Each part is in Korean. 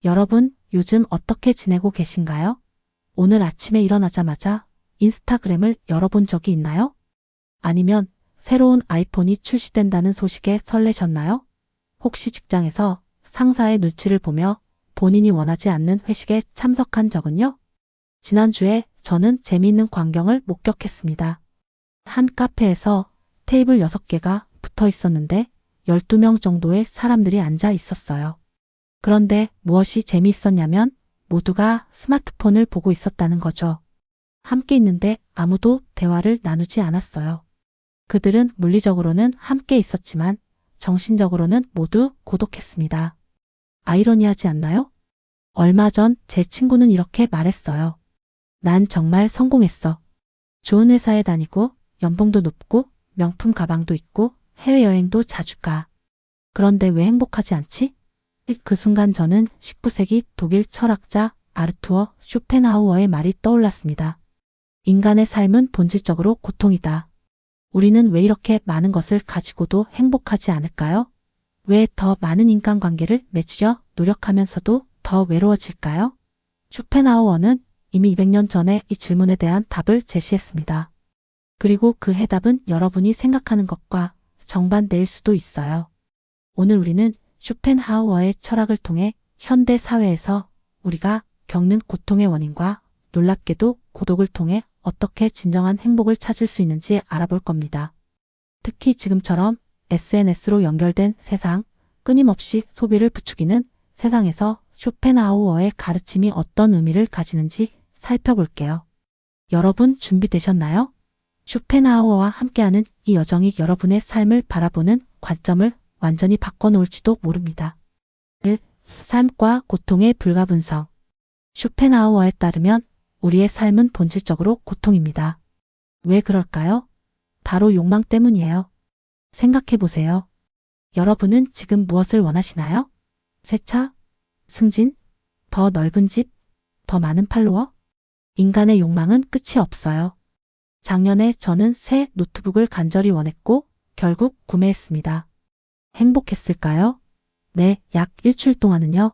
여러분, 요즘 어떻게 지내고 계신가요? 오늘 아침에 일어나자마자 인스타그램을 열어본 적이 있나요? 아니면 새로운 아이폰이 출시된다는 소식에 설레셨나요? 혹시 직장에서 상사의 눈치를 보며 본인이 원하지 않는 회식에 참석한 적은요? 지난주에 저는 재미있는 광경을 목격했습니다. 한 카페에서 테이블 6개가 붙어 있었는데 12명 정도의 사람들이 앉아 있었어요. 그런데 무엇이 재미있었냐면 모두가 스마트폰을 보고 있었다는 거죠. 함께 있는데 아무도 대화를 나누지 않았어요. 그들은 물리적으로는 함께 있었지만 정신적으로는 모두 고독했습니다. 아이러니하지 않나요? 얼마 전 제 친구는 이렇게 말했어요. 난 정말 성공했어. 좋은 회사에 다니고 연봉도 높고 명품 가방도 있고 해외여행도 자주 가. 그런데 왜 행복하지 않지? 그 순간 저는 19세기 독일 철학자 아르투어 쇼펜하우어의 말이 떠올랐습니다. 인간의 삶은 본질적으로 고통이다. 우리는 왜 이렇게 많은 것을 가지고도 행복하지 않을까요? 왜 더 많은 인간관계를 맺으려 노력하면서도 더 외로워질까요? 쇼펜하우어는 이미 200년 전에 이 질문에 대한 답을 제시했습니다. 그리고 그 해답은 여러분이 생각하는 것과 정반대일 수도 있어요. 오늘 우리는 쇼펜하우어의 철학을 통해 현대 사회에서 우리가 겪는 고통의 원인과 놀랍게도 고독을 통해 어떻게 진정한 행복을 찾을 수 있는지 알아볼 겁니다. 특히 지금처럼 SNS로 연결된 세상, 끊임없이 소비를 부추기는 세상에서 쇼펜하우어의 가르침이 어떤 의미를 가지는지 살펴볼게요. 여러분 준비되셨나요? 쇼펜하우어와 함께하는 이 여정이 여러분의 삶을 바라보는 관점을 완전히 바꿔놓을지도 모릅니다. 1. 삶과 고통의 불가분성. 쇼펜하우어에 따르면 우리의 삶은 본질적으로 고통입니다. 왜 그럴까요? 바로 욕망 때문이에요. 생각해 보세요. 여러분은 지금 무엇을 원하시나요? 새 차? 승진? 더 넓은 집? 더 많은 팔로워? 인간의 욕망은 끝이 없어요. 작년에 저는 새 노트북을 간절히 원했고 결국 구매했습니다. 행복했을까요? 네, 약 일주일 동안은요.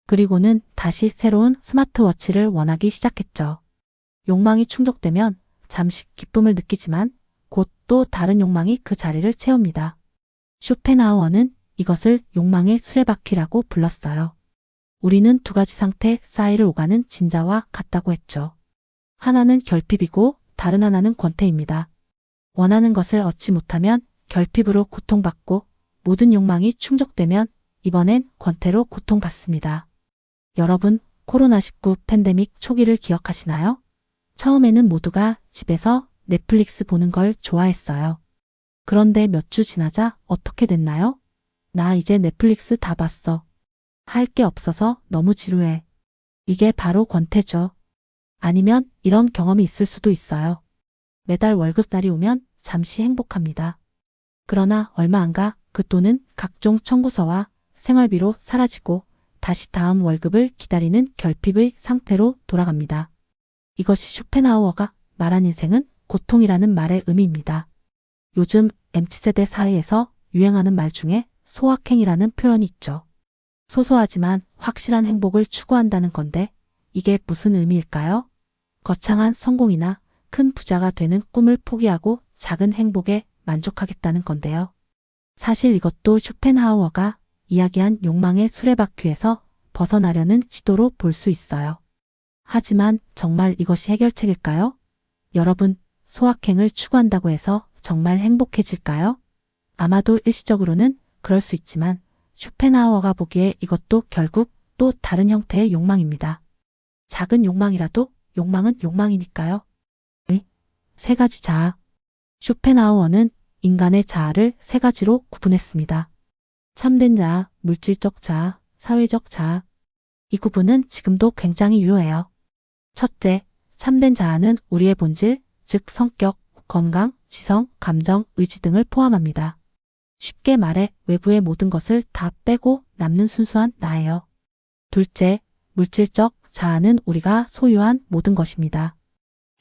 그리고는 다시 새로운 스마트워치를 원하기 시작했죠. 욕망이 충족되면 잠시 기쁨을 느끼지만 곧 또 다른 욕망이 그 자리를 채웁니다. 쇼펜하우어는 이것을 욕망의 수레바퀴라고 불렀어요. 우리는 두 가지 상태 사이를 오가는 진자와 같다고 했죠. 하나는 결핍이고 다른 하나는 권태입니다. 원하는 것을 얻지 못하면 결핍으로 고통받고 모든 욕망이 충족되면 이번엔 권태로 고통받습니다. 여러분, 코로나19 팬데믹 초기를 기억하시나요? 처음에는 모두가 집에서 넷플릭스 보는 걸 좋아했어요. 그런데 몇 주 지나자 어떻게 됐나요? 나 이제 넷플릭스 다 봤어. 할 게 없어서 너무 지루해. 이게 바로 권태죠. 아니면 이런 경험이 있을 수도 있어요. 매달 월급날이 오면 잠시 행복합니다. 그러나 얼마 안 가 그 돈은 각종 청구서와 생활비로 사라지고 다시 다음 월급을 기다리는 결핍의 상태로 돌아갑니다. 이것이 쇼펜하우어가 말한 인생은 고통이라는 말의 의미입니다. 요즘 MZ세대 사이에서 유행하는 말 중에 소확행이라는 표현이 있죠. 소소하지만 확실한 행복을 추구한다는 건데 이게 무슨 의미일까요? 거창한 성공이나 큰 부자가 되는 꿈을 포기하고 작은 행복에 만족하겠다는 건데요. 사실 이것도 쇼펜하우어가 이야기한 욕망의 수레바퀴에서 벗어나려는 시도로 볼 수 있어요. 하지만 정말 이것이 해결책일까요? 여러분, 소확행을 추구한다고 해서 정말 행복해질까요? 아마도 일시적으로는 그럴 수 있지만 쇼펜하우어가 보기에 이것도 결국 또 다른 형태의 욕망입니다. 작은 욕망이라도 욕망은 욕망이니까요. 세 가지 자아. 쇼펜하우어는 인간의 자아를 세 가지로 구분했습니다. 참된 자아, 물질적 자아, 사회적 자아. 이 구분은 지금도 굉장히 유효해요. 첫째, 참된 자아는 우리의 본질, 즉 성격, 건강, 지성, 감정, 의지 등을 포함합니다. 쉽게 말해 외부의 모든 것을 다 빼고 남는 순수한 나예요. 둘째, 물질적 자아는 우리가 소유한 모든 것입니다.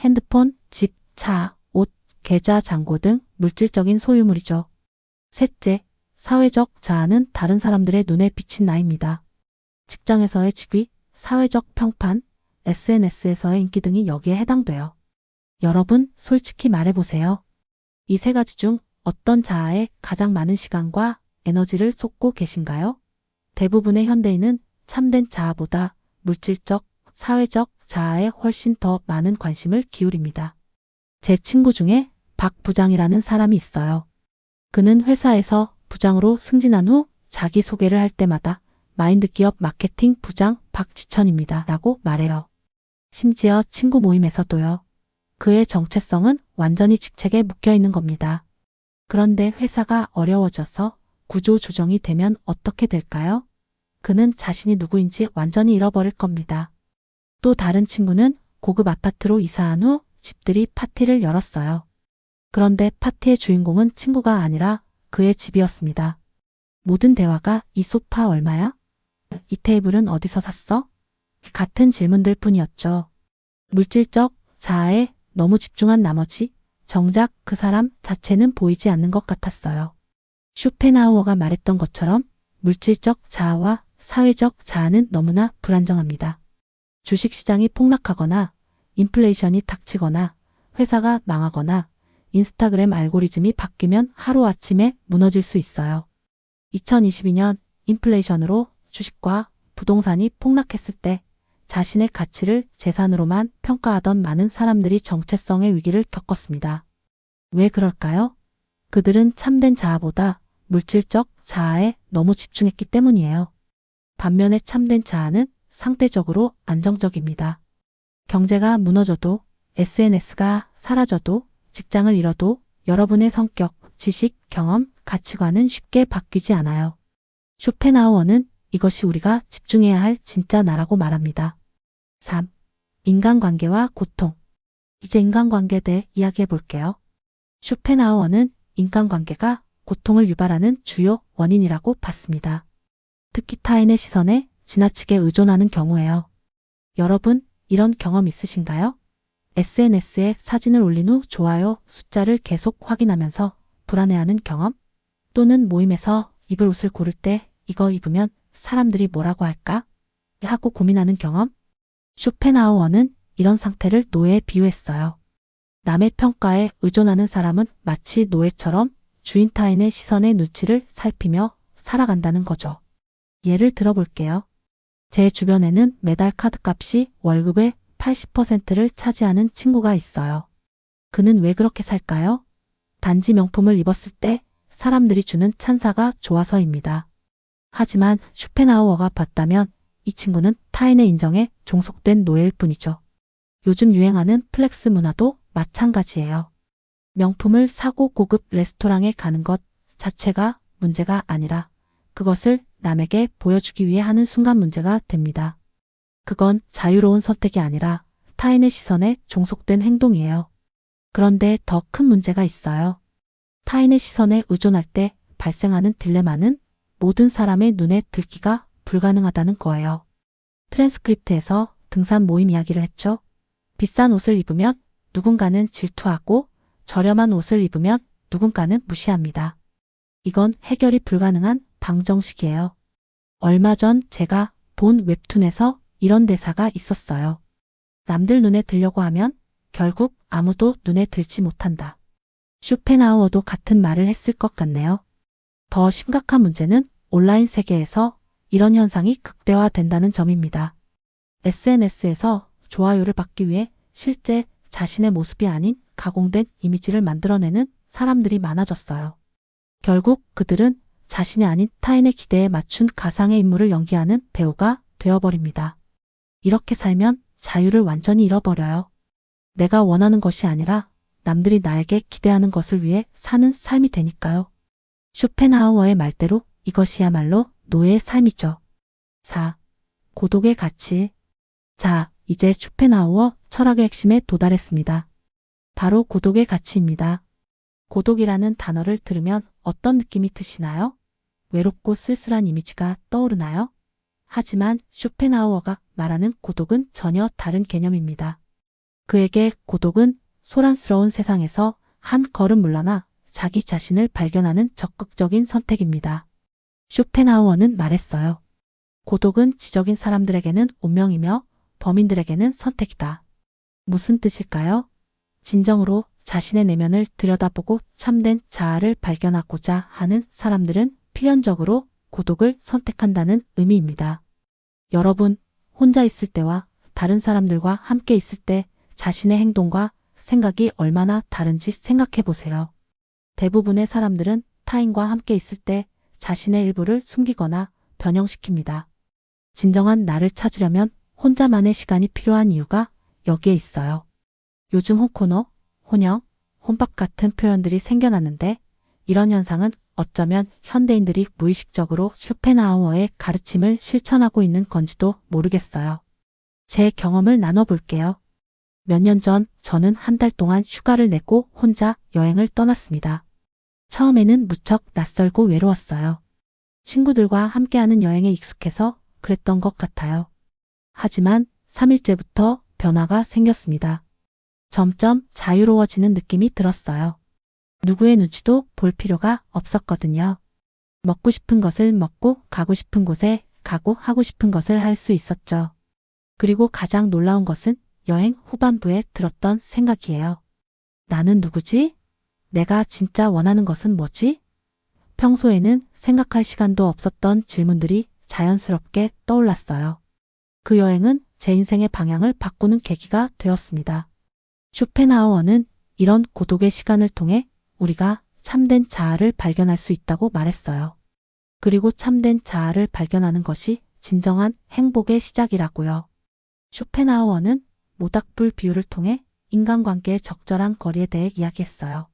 핸드폰, 집, 차, 옷, 계좌, 잔고 등 물질적인 소유물이죠. 셋째, 사회적 자아는 다른 사람들의 눈에 비친 나입니다. 직장에서의 직위, 사회적 평판, SNS에서의 인기 등이 여기에 해당돼요. 여러분, 솔직히 말해보세요. 이 세 가지 중 어떤 자아에 가장 많은 시간과 에너지를 쏟고 계신가요? 대부분의 현대인은 참된 자아보다 물질적, 사회적 자아에 훨씬 더 많은 관심을 기울입니다. 제 친구 중에 박 부장이라는 사람이 있어요. 그는 회사에서 부장으로 승진한 후 자기소개를 할 때마다 마인드기업 마케팅 부장 박지천입니다 라고 말해요. 심지어 친구 모임에서도요. 그의 정체성은 완전히 직책에 묶여 있는 겁니다. 그런데 회사가 어려워져서 구조 조정이 되면 어떻게 될까요? 그는 자신이 누구인지 완전히 잃어버릴 겁니다. 또 다른 친구는 고급 아파트로 이사한 후 집들이 파티를 열었어요. 그런데 파티의 주인공은 친구가 아니라 그의 집이었습니다. 모든 대화가 이 소파 얼마야? 이 테이블은 어디서 샀어? 같은 질문들 뿐이었죠. 물질적 자아에 너무 집중한 나머지 정작 그 사람 자체는 보이지 않는 것 같았어요. 쇼펜하우어가 말했던 것처럼 물질적 자아와 사회적 자아는 너무나 불안정합니다. 주식시장이 폭락하거나 인플레이션이 닥치거나 회사가 망하거나 인스타그램 알고리즘이 바뀌면 하루아침에 무너질 수 있어요. 2022년 인플레이션으로 주식과 부동산이 폭락했을 때 자신의 가치를 재산으로만 평가하던 많은 사람들이 정체성의 위기를 겪었습니다. 왜 그럴까요? 그들은 참된 자아보다 물질적 자아에 너무 집중했기 때문이에요. 반면에 참된 자아는 상대적으로 안정적입니다. 경제가 무너져도, SNS가 사라져도, 직장을 잃어도 여러분의 성격, 지식, 경험, 가치관은 쉽게 바뀌지 않아요. 쇼펜하우어는 이것이 우리가 집중해야 할 진짜 나라고 말합니다. 3. 인간관계와 고통. 이제 인간관계에 대해 이야기해 볼게요. 쇼펜하우어는 인간관계가 고통을 유발하는 주요 원인이라고 봤습니다. 특히 타인의 시선에 지나치게 의존하는 경우에요. 여러분, 이런 경험 있으신가요? SNS에 사진을 올린 후 좋아요 숫자를 계속 확인하면서 불안해하는 경험? 또는 모임에서 입을 옷을 고를 때 이거 입으면 사람들이 뭐라고 할까? 하고 고민하는 경험? 쇼펜하우어는 이런 상태를 노예에 비유했어요. 남의 평가에 의존하는 사람은 마치 노예처럼 주인 타인의 시선의 눈치를 살피며 살아간다는 거죠. 예를 들어볼게요. 제 주변에는 매달 카드값이 월급의 80%를 차지하는 친구가 있어요. 그는 왜 그렇게 살까요? 단지 명품을 입었을 때 사람들이 주는 찬사가 좋아서입니다. 하지만 쇼펜하우어가 봤다면 이 친구는 타인의 인정에 종속된 노예일 뿐이죠. 요즘 유행하는 플렉스 문화도 마찬가지예요. 명품을 사고 고급 레스토랑에 가는 것 자체가 문제가 아니라 그것을 남에게 보여주기 위해 하는 순간 문제가 됩니다. 그건 자유로운 선택이 아니라 타인의 시선에 종속된 행동이에요. 그런데 더 큰 문제가 있어요. 타인의 시선에 의존할 때 발생하는 딜레마는 모든 사람의 눈에 들기가 불가능하다는 거예요. 트랜스크립트에서 등산 모임 이야기를 했죠. 비싼 옷을 입으면 누군가는 질투하고 저렴한 옷을 입으면 누군가는 무시합니다. 이건 해결이 불가능한 방정식이에요. 얼마 전 제가 본 웹툰에서 이런 대사가 있었어요. 남들 눈에 들려고 하면 결국 아무도 눈에 들지 못한다. 쇼펜하우어도 같은 말을 했을 것 같네요. 더 심각한 문제는 온라인 세계에서 이런 현상이 극대화된다는 점입니다. SNS에서 좋아요를 받기 위해 실제 자신의 모습이 아닌 가공된 이미지를 만들어내는 사람들이 많아졌어요. 결국 그들은 자신이 아닌 타인의 기대에 맞춘 가상의 인물을 연기하는 배우가 되어버립니다. 이렇게 살면 자유를 완전히 잃어버려요. 내가 원하는 것이 아니라 남들이 나에게 기대하는 것을 위해 사는 삶이 되니까요. 쇼펜하우어의 말대로 이것이야말로 노예의 삶이죠. 4. 고독의 가치. 자, 이제 쇼펜하우어 철학의 핵심에 도달했습니다. 바로 고독의 가치입니다. 고독이라는 단어를 들으면 어떤 느낌이 드시나요? 외롭고 쓸쓸한 이미지가 떠오르나요? 하지만 쇼펜하우어가 말하는 고독은 전혀 다른 개념입니다. 그에게 고독은 소란스러운 세상에서 한 걸음 물러나 자기 자신을 발견하는 적극적인 선택입니다. 쇼펜하우어는 말했어요. 고독은 지적인 사람들에게는 운명이며 범인들에게는 선택이다. 무슨 뜻일까요? 진정으로 자신의 내면을 들여다보고 참된 자아를 발견하고자 하는 사람들은 필연적으로 고독을 선택한다는 의미입니다. 여러분, 혼자 있을 때와 다른 사람들과 함께 있을 때 자신의 행동과 생각이 얼마나 다른지 생각해 보세요. 대부분의 사람들은 타인과 함께 있을 때 자신의 일부를 숨기거나 변형시킵니다. 진정한 나를 찾으려면 혼자만의 시간이 필요한 이유가 여기에 있어요. 요즘 혼코너, 혼영, 혼밥 같은 표현들이 생겨났는데 이런 현상은 어쩌면 현대인들이 무의식적으로 쇼펜하우어의 가르침을 실천하고 있는 건지도 모르겠어요. 제 경험을 나눠볼게요. 몇 년 전 저는 한 달 동안 휴가를 내고 혼자 여행을 떠났습니다. 처음에는 무척 낯설고 외로웠어요. 친구들과 함께하는 여행에 익숙해서 그랬던 것 같아요. 하지만 3일째부터 변화가 생겼습니다. 점점 자유로워지는 느낌이 들었어요. 누구의 눈치도 볼 필요가 없었거든요. 먹고 싶은 것을 먹고 가고 싶은 곳에 가고 하고 싶은 것을 할 수 있었죠. 그리고 가장 놀라운 것은 여행 후반부에 들었던 생각이에요. 나는 누구지? 내가 진짜 원하는 것은 뭐지? 평소에는 생각할 시간도 없었던 질문들이 자연스럽게 떠올랐어요. 그 여행은 제 인생의 방향을 바꾸는 계기가 되었습니다. 쇼펜하우어는 이런 고독의 시간을 통해 우리가 참된 자아를 발견할 수 있다고 말했어요. 그리고 참된 자아를 발견하는 것이 진정한 행복의 시작이라고요. 쇼펜하우어는 모닥불 비유를 통해 인간관계의 적절한 거리에 대해 이야기했어요.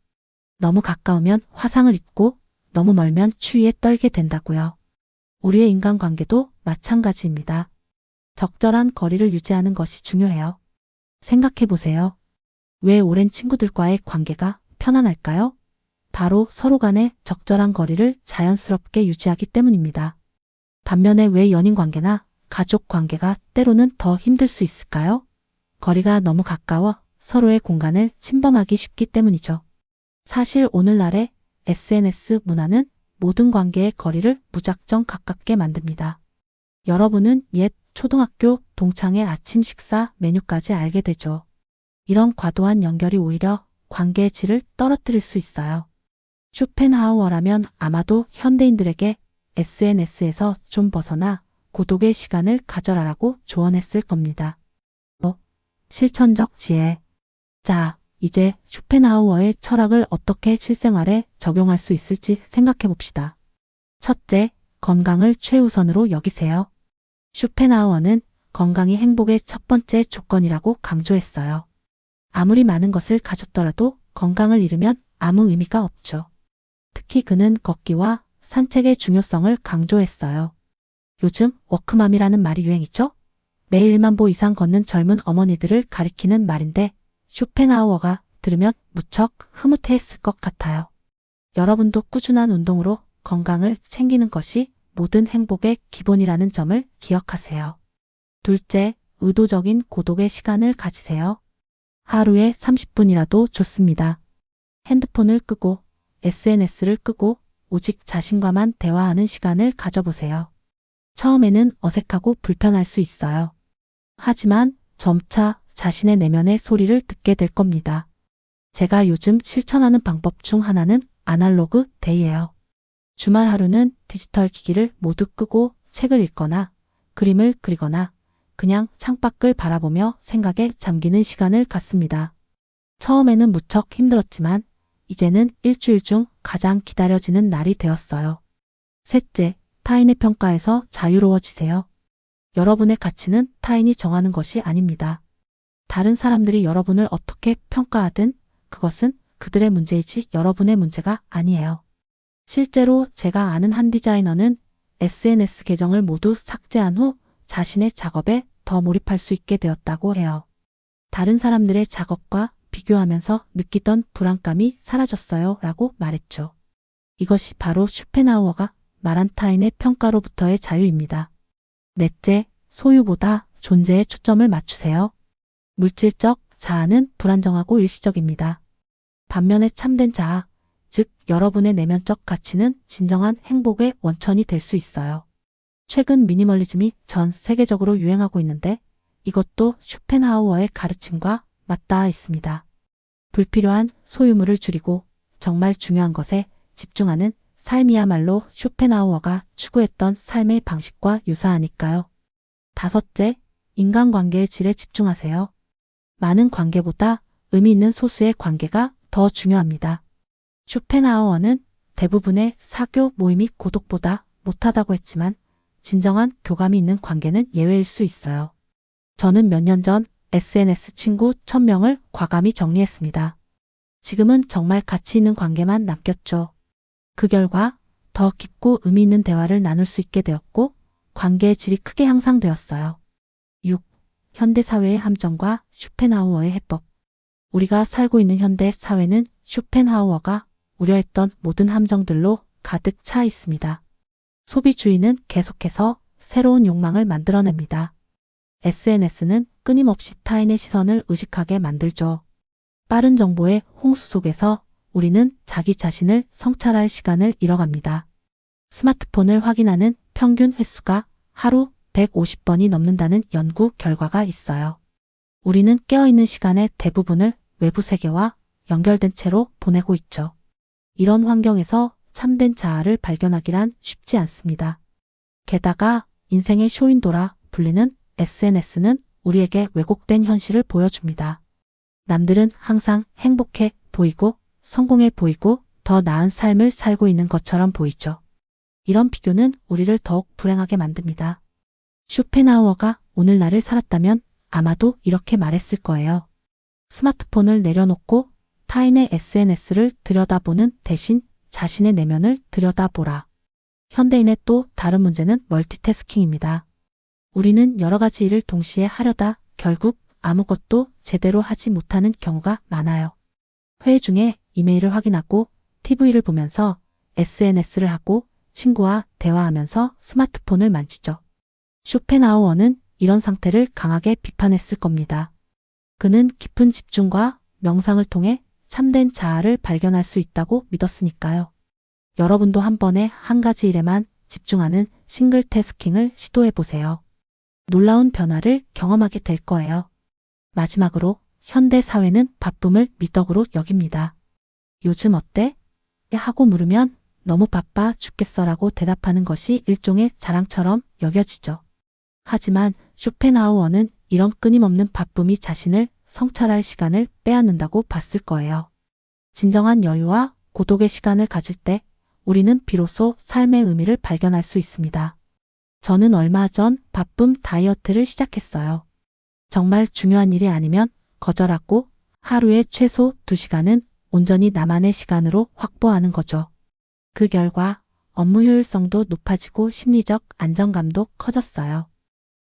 너무 가까우면 화상을 입고 너무 멀면 추위에 떨게 된다고요. 우리의 인간관계도 마찬가지입니다. 적절한 거리를 유지하는 것이 중요해요. 생각해 보세요. 왜 오랜 친구들과의 관계가 편안할까요? 바로 서로 간의 적절한 거리를 자연스럽게 유지하기 때문입니다. 반면에 왜 연인 관계나 가족 관계가 때로는 더 힘들 수 있을까요? 거리가 너무 가까워 서로의 공간을 침범하기 쉽기 때문이죠. 사실 오늘날의 SNS 문화는 모든 관계의 거리를 무작정 가깝게 만듭니다. 여러분은 옛 초등학교 동창의 아침 식사 메뉴까지 알게 되죠. 이런 과도한 연결이 오히려 관계의 질을 떨어뜨릴 수 있어요. 쇼펜하우어라면 아마도 현대인들에게 SNS에서 좀 벗어나 고독의 시간을 가져라라고 조언했을 겁니다. 실천적 지혜. 자, 이제 쇼펜하우어의 철학을 어떻게 실생활에 적용할 수 있을지 생각해 봅시다. 첫째, 건강을 최우선으로 여기세요. 쇼펜하우어는 건강이 행복의 첫 번째 조건이라고 강조했어요. 아무리 많은 것을 가졌더라도 건강을 잃으면 아무 의미가 없죠. 특히 그는 걷기와 산책의 중요성을 강조했어요. 요즘 워크맘이라는 말이 유행이죠? 매일 1만 보 이상 걷는 젊은 어머니들을 가리키는 말인데 쇼펜하우어가 들으면 무척 흐뭇해했을 것 같아요. 여러분도 꾸준한 운동으로 건강을 챙기는 것이 모든 행복의 기본이라는 점을 기억하세요. 둘째, 의도적인 고독의 시간을 가지세요. 하루에 30분이라도 좋습니다. 핸드폰을 끄고 SNS를 끄고 오직 자신과만 대화하는 시간을 가져보세요. 처음에는 어색하고 불편할 수 있어요. 하지만 점차 자신의 내면의 소리를 듣게 될 겁니다. 제가 요즘 실천하는 방법 중 하나는 아날로그 데이예요. 주말 하루는 디지털 기기를 모두 끄고 책을 읽거나 그림을 그리거나 그냥 창밖을 바라보며 생각에 잠기는 시간을 갖습니다. 처음에는 무척 힘들었지만 이제는 일주일 중 가장 기다려지는 날이 되었어요. 셋째, 타인의 평가에서 자유로워지세요. 여러분의 가치는 타인이 정하는 것이 아닙니다. 다른 사람들이 여러분을 어떻게 평가하든 그것은 그들의 문제이지 여러분의 문제가 아니에요. 실제로 제가 아는 한 디자이너는 SNS 계정을 모두 삭제한 후 자신의 작업에 더 몰입할 수 있게 되었다고 해요. 다른 사람들의 작업과 비교하면서 느끼던 불안감이 사라졌어요 라고 말했죠. 이것이 바로 쇼펜하우어가 말한 타인의 평가로부터의 자유입니다. 넷째, 소유보다 존재에 초점을 맞추세요. 물질적 자아는 불안정하고 일시적입니다. 반면에 참된 자아, 즉 여러분의 내면적 가치는 진정한 행복의 원천이 될 수 있어요. 최근 미니멀리즘이 전 세계적으로 유행하고 있는데 이것도 쇼펜하우어의 가르침과 맞닿아 있습니다. 불필요한 소유물을 줄이고 정말 중요한 것에 집중하는 삶이야말로 쇼펜하우어가 추구했던 삶의 방식과 유사하니까요. 다섯째, 인간관계의 질에 집중하세요. 많은 관계보다 의미 있는 소수의 관계가 더 중요합니다. 쇼펜하우어는 대부분의 사교 모임이 고독보다 못하다고 했지만 진정한 교감이 있는 관계는 예외일 수 있어요. 저는 몇 년 전 SNS 친구 1000명을 과감히 정리했습니다. 지금은 정말 가치 있는 관계만 남겼죠. 그 결과 더 깊고 의미 있는 대화를 나눌 수 있게 되었고 관계의 질이 크게 향상되었어요. 6. 현대사회의 함정과 쇼펜하우어의 해법. 우리가 살고 있는 현대 사회는 쇼펜하우어가 우려했던 모든 함정들로 가득 차 있습니다. 소비주의는 계속해서 새로운 욕망을 만들어냅니다. SNS는 끊임없이 타인의 시선을 의식하게 만들죠. 빠른 정보의 홍수 속에서 우리는 자기 자신을 성찰할 시간을 잃어갑니다. 스마트폰을 확인하는 평균 횟수가 하루 150번이 넘는다는 연구 결과가 있어요. 우리는 깨어있는 시간의 대부분을 외부 세계와 연결된 채로 보내고 있죠. 이런 환경에서 참된 자아를 발견하기란 쉽지 않습니다. 게다가 인생의 쇼윈도라 불리는 SNS는 우리에게 왜곡된 현실을 보여줍니다. 남들은 항상 행복해 보이고 성공해 보이고 더 나은 삶을 살고 있는 것처럼 보이죠. 이런 비교는 우리를 더욱 불행하게 만듭니다. 쇼펜하우어가 오늘날을 살았다면 아마도 이렇게 말했을 거예요. 스마트폰을 내려놓고 타인의 SNS를 들여다보는 대신 자신의 내면을 들여다보라. 현대인의 또 다른 문제는 멀티태스킹입니다. 우리는 여러 가지 일을 동시에 하려다 결국 아무것도 제대로 하지 못하는 경우가 많아요. 회의 중에 이메일을 확인하고 TV를 보면서 SNS를 하고 친구와 대화하면서 스마트폰을 만지죠. 쇼펜하우어는 이런 상태를 강하게 비판했을 겁니다. 그는 깊은 집중과 명상을 통해 참된 자아를 발견할 수 있다고 믿었으니까요. 여러분도 한 번에 한 가지 일에만 집중하는 싱글 태스킹을 시도해 보세요. 놀라운 변화를 경험하게 될 거예요. 마지막으로 현대 사회는 바쁨을 미덕으로 여깁니다. 요즘 어때? 하고 물으면 너무 바빠 죽겠어라고 대답하는 것이 일종의 자랑처럼 여겨지죠. 하지만 쇼펜하우어는 이런 끊임없는 바쁨이 자신을 성찰할 시간을 빼앗는다고 봤을 거예요. 진정한 여유와 고독의 시간을 가질 때 우리는 비로소 삶의 의미를 발견할 수 있습니다. 저는 얼마 전 바쁨 다이어트를 시작했어요. 정말 중요한 일이 아니면 거절하고 하루에 최소 2시간은 온전히 나만의 시간으로 확보하는 거죠. 그 결과 업무 효율성도 높아지고 심리적 안정감도 커졌어요.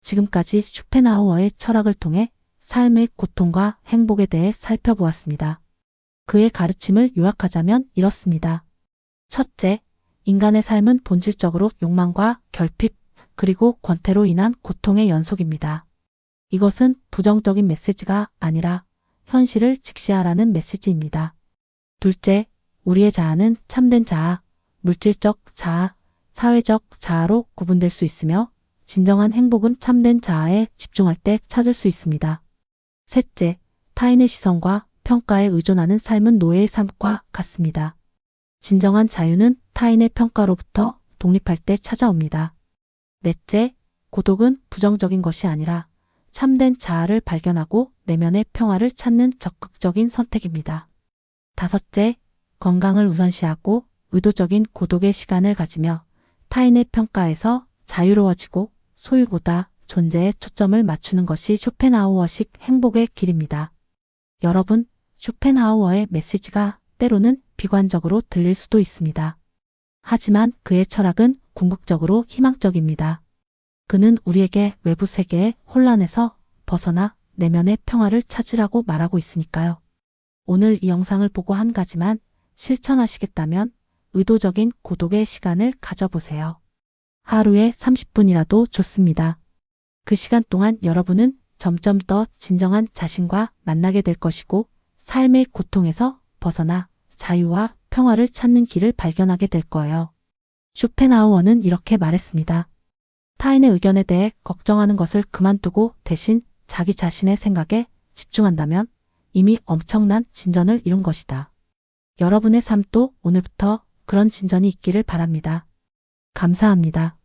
지금까지 쇼펜하우어의 철학을 통해 삶의 고통과 행복에 대해 살펴보았습니다. 그의 가르침을 요약하자면 이렇습니다. 첫째, 인간의 삶은 본질적으로 욕망과 결핍, 그리고 권태로 인한 고통의 연속입니다. 이것은 부정적인 메시지가 아니라 현실을 직시하라는 메시지입니다. 둘째, 우리의 자아는 참된 자아, 물질적 자아, 사회적 자아로 구분될 수 있으며 진정한 행복은 참된 자아에 집중할 때 찾을 수 있습니다. 셋째, 타인의 시선과 평가에 의존하는 삶은 노예의 삶과 같습니다. 진정한 자유는 타인의 평가로부터 독립할 때 찾아옵니다. 넷째, 고독은 부정적인 것이 아니라 참된 자아를 발견하고 내면의 평화를 찾는 적극적인 선택입니다. 다섯째, 건강을 우선시하고 의도적인 고독의 시간을 가지며 타인의 평가에서 자유로워지고 소유보다 존재에 초점을 맞추는 것이 쇼펜하우어식 행복의 길입니다. 여러분, 쇼펜하우어의 메시지가 때로는 비관적으로 들릴 수도 있습니다. 하지만 그의 철학은 궁극적으로 희망적입니다. 그는 우리에게 외부 세계의 혼란에서 벗어나 내면의 평화를 찾으라고 말하고 있으니까요. 오늘 이 영상을 보고 한 가지만 실천하시겠다면 의도적인 고독의 시간을 가져보세요. 하루에 30분이라도 좋습니다. 그 시간 동안 여러분은 점점 더 진정한 자신과 만나게 될 것이고 삶의 고통에서 벗어나 자유와 평화를 찾는 길을 발견하게 될 거예요. 쇼펜하우어는 이렇게 말했습니다. 타인의 의견에 대해 걱정하는 것을 그만두고 대신 자기 자신의 생각에 집중한다면 이미 엄청난 진전을 이룬 것이다. 여러분의 삶도 오늘부터 그런 진전이 있기를 바랍니다. 감사합니다.